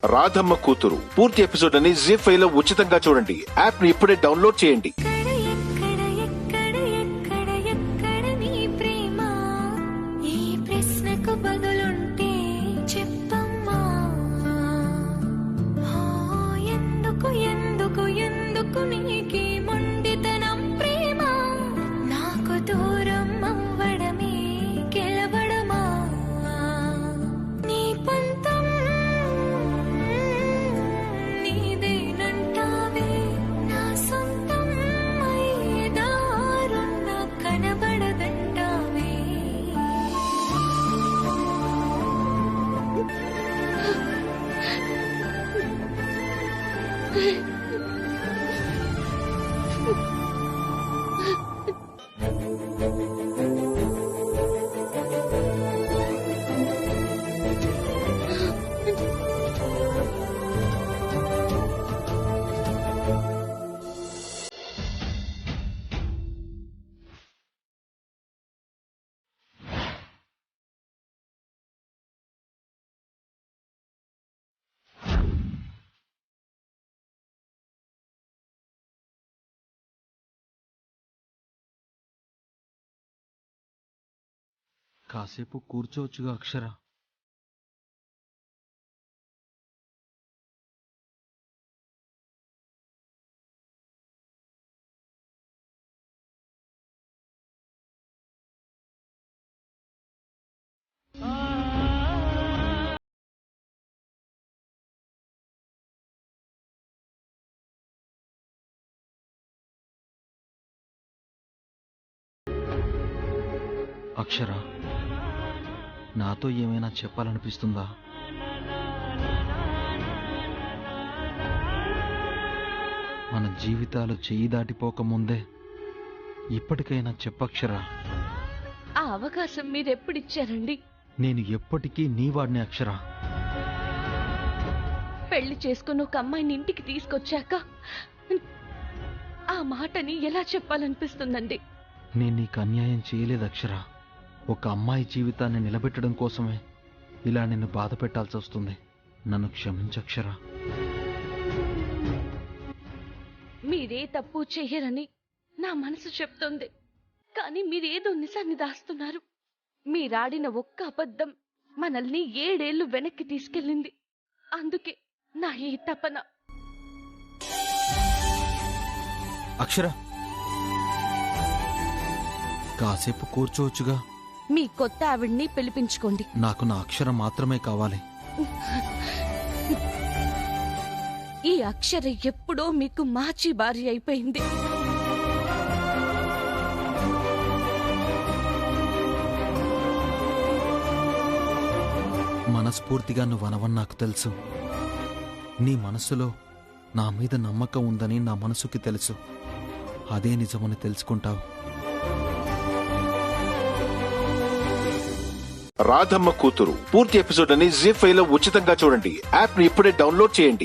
రాధమ్మ కూతురు పూర్తి ఎపిసోడ్ అని జీ5 లో ఉచితంగా చూడండి. యాప్ ని ఇప్పుడే డౌన్లోడ్ చేయండి. కాసేపు కూర్చోవచ్చుగా అక్షర. అక్షర, నాతో ఏమైనా చెప్పాలనిపిస్తుందా? మన జీవితాలు చెయ్యి దాటిపోకముందే ఇప్పటికైనా చెప్పక్షరా. ఆ అవకాశం మీరెప్పుడిచ్చారండి? నేను ఎప్పటికీ నీ వాడిని అక్షర. పెళ్లి చేసుకుని ఒక అమ్మాయిని ఇంటికి తీసుకొచ్చాక ఆ మాటని ఎలా చెప్పాలనిపిస్తుందండి? నేను నీకు అన్యాయం చేయలేదు అక్షర. ఒక అమ్మాయి జీవితాన్ని నిలబెట్టడం కోసమే ఇలా నిన్ను బాధ పెట్టాల్సి వస్తుంది. నన్ను క్షమించక్షరా. మీరే తప్పు చెయ్యరని నా మనసు చెప్తోంది, కానీ మీరేదో నిజాన్ని దాస్తున్నారు. మీరాడిన ఒక్క అబద్ధం మనల్ని 7 ఏళ్లు వెనక్కి తీసుకెళ్ళింది. అందుకే నా ఈ తపన. అక్షర, కాసేపు కూర్చోవచ్చుగా. మీ కొత్త ఆవిడ్ని పిలిపించుకోండి. నాకు నా అక్షర మాత్రమే కావాలి. ఈ అక్షర ఎప్పుడో మీకు మాచి భార్య అయిపోయింది. మనస్ఫూర్తిగా నువ్వనవని నాకు తెలుసు. నీ మనసులో నా మీద నమ్మకం ఉందని నా మనసుకి తెలుసు. అదే నిజమని తెలుసుకుంటావు. రాధమ్మ కూతురు పూర్తి ఎపిసోడ్ అని జీ5 లో ఉచితంగా చూడండి. యాప్ ని ఇప్పుడే డౌన్లోడ్ చేయండి.